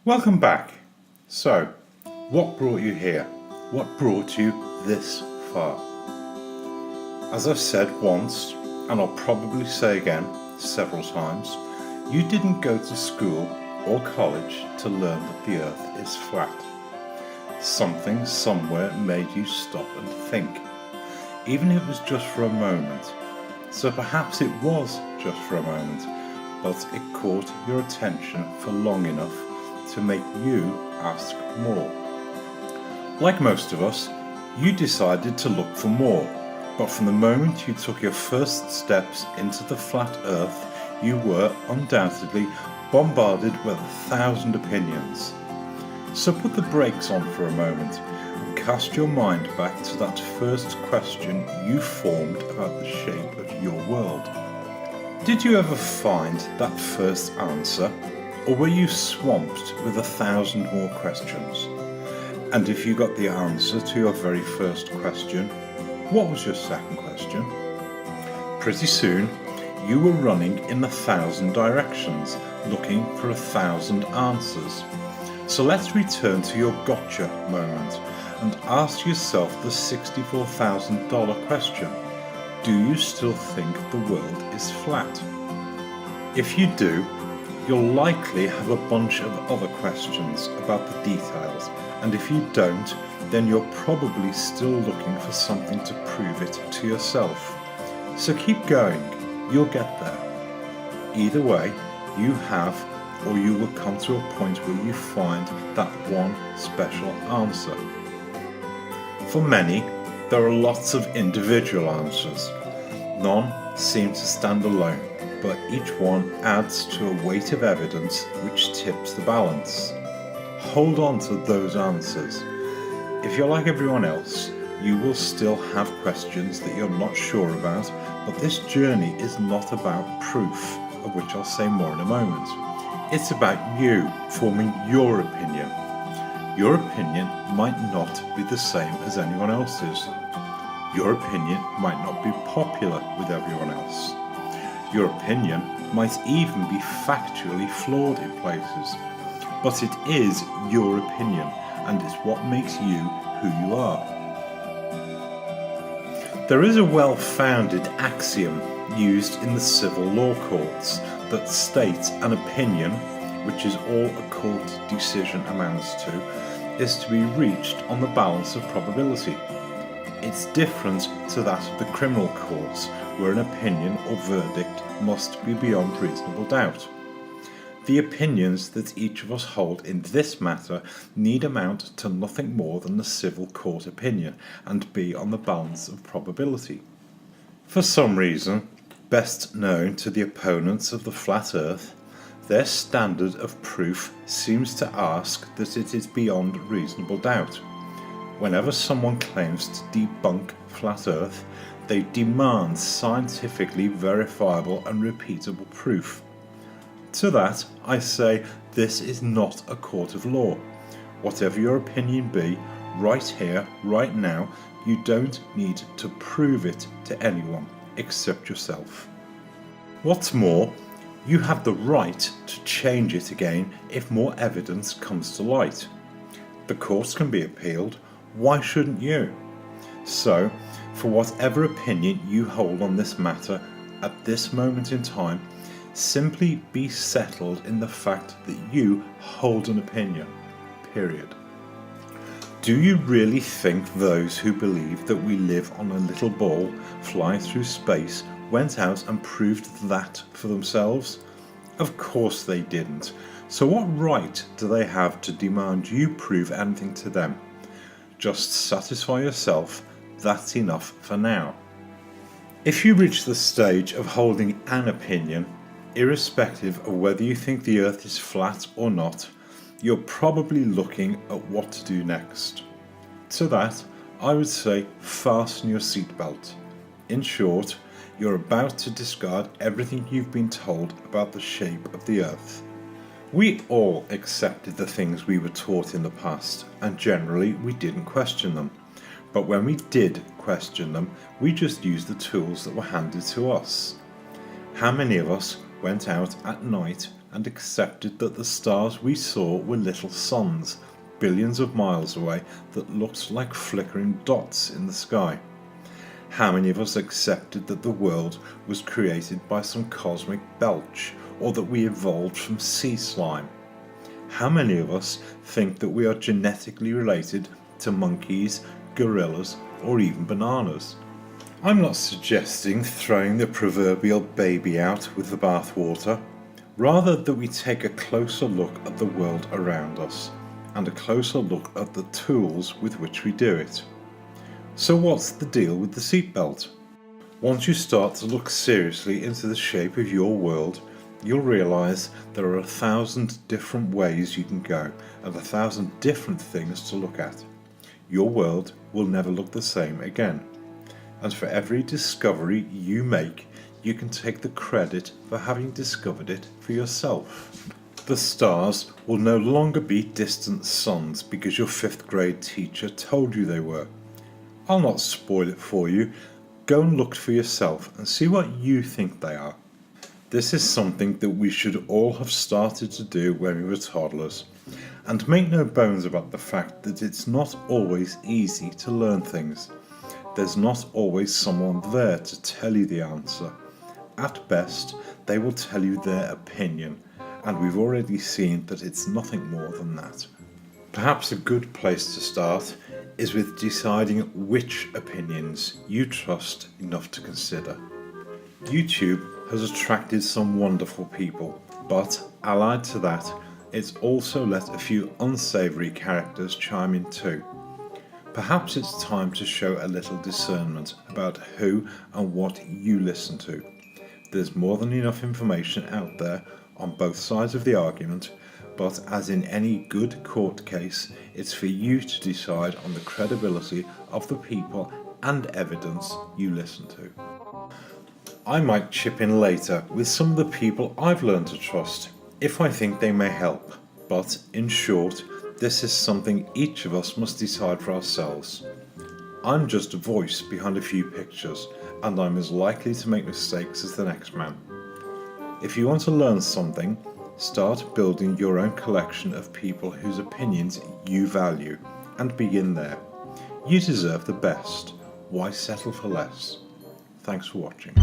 Welcome back. So, what brought you here? What brought you this far? As I've said once, and I'll probably say again several times, you didn't go to school or college to learn that the earth is flat. Something somewhere made you stop and think, even if it was just for a moment. So perhaps it was just for a moment, but it caught your attention for long enough to make you ask more. Like most of us, you decided to look for more, but from the moment you took your first steps into the flat earth, you were undoubtedly bombarded with 1,000 opinions. So put the brakes on for a moment and cast your mind back to that first question you formed about the shape of your world. Did you ever find that first answer? Or were you swamped with 1,000 more questions? And if you got the answer to your very first question, what was your second question? Pretty soon, you were running in 1,000 directions, looking for 1,000 answers. So let's return to your gotcha moment and ask yourself the $64,000 question. Do you still think the world is flat? If you do, you'll likely have a bunch of other questions about the details, and if you don't, then you're probably still looking for something to prove it to yourself. So keep going, you'll get there. Either way, you have, or you will come to a point where you find that one special answer. For many, there are lots of individual answers. None seem to stand alone, but each one adds to a weight of evidence which tips the balance. Hold on to those answers. If you're like everyone else, you will still have questions that you're not sure about, but this journey is not about proof, of which I'll say more in a moment. It's about you forming your opinion. Your opinion might not be the same as anyone else's. Your opinion might not be popular with everyone else. Your opinion might even be factually flawed in places, but it is your opinion, and it's what makes you who you are. There is a well-founded axiom used in the civil law courts that states an opinion, which is all a court decision amounts to, is to be reached on the balance of probability. It's different to that of the criminal courts, where an opinion or verdict must be beyond reasonable doubt. The opinions that each of us hold in this matter need amount to nothing more than a civil court opinion and be on the balance of probability. For some reason, best known to the opponents of the flat earth, their standard of proof seems to ask that it is beyond reasonable doubt. Whenever someone claims to debunk flat earth, they demand scientifically verifiable and repeatable proof. To that, I say this is not a court of law. Whatever your opinion be, right here, right now, you don't need to prove it to anyone except yourself. What's more, you have the right to change it again if more evidence comes to light. The courts can be appealed. Why shouldn't you? So, for whatever opinion you hold on this matter at this moment in time, simply be settled in the fact that you hold an opinion, period. Do you really think those who believe that we live on a little ball flying through space went out and proved that for themselves? Of course they didn't. So what right do they have to demand you prove anything to them? Just satisfy yourself, that's enough for now. If you reach the stage of holding an opinion, irrespective of whether you think the earth is flat or not, you're probably looking at what to do next. To that, I would say fasten your seatbelt. In short, you're about to discard everything you've been told about the shape of the earth. We all accepted the things we were taught in the past, and generally we didn't question them. But when we did question them, we just used the tools that were handed to us. How many of us went out at night and accepted that the stars we saw were little suns, billions of miles away, that looked like flickering dots in the sky? How many of us accepted that the world was created by some cosmic belch, or that we evolved from sea slime? How many of us think that we are genetically related to monkeys, gorillas, or even bananas? I'm not suggesting throwing the proverbial baby out with the bathwater, rather that we take a closer look at the world around us, and a closer look at the tools with which we do it. So what's the deal with the seatbelt? Once you start to look seriously into the shape of your world, you'll realise there are 1,000 different ways you can go, and 1,000 different things to look at. Your world will never look the same again. And for every discovery you make, you can take the credit for having discovered it for yourself. The stars will no longer be distant suns because your 5th grade teacher told you they were. I'll not spoil it for you. Go and look for yourself and see what you think they are. This is something that we should all have started to do when we were toddlers. And make no bones about the fact that it's not always easy to learn things. There's not always someone there to tell you the answer. At best, they will tell you their opinion, and we've already seen that it's nothing more than that. Perhaps a good place to start is with deciding which opinions you trust enough to consider. YouTube has attracted some wonderful people, but allied to that, it's also let a few unsavoury characters chime in too. Perhaps it's time to show a little discernment about who and what you listen to. There's more than enough information out there on both sides of the argument, but as in any good court case, it's for you to decide on the credibility of the people and evidence you listen to. I might chip in later with some of the people I've learned to trust, if I think they may help, but in short, this is something each of us must decide for ourselves. I'm just a voice behind a few pictures, and I'm as likely to make mistakes as the next man. If you want to learn something, start building your own collection of people whose opinions you value, and begin there. You deserve the best. Why settle for less? Thanks for watching.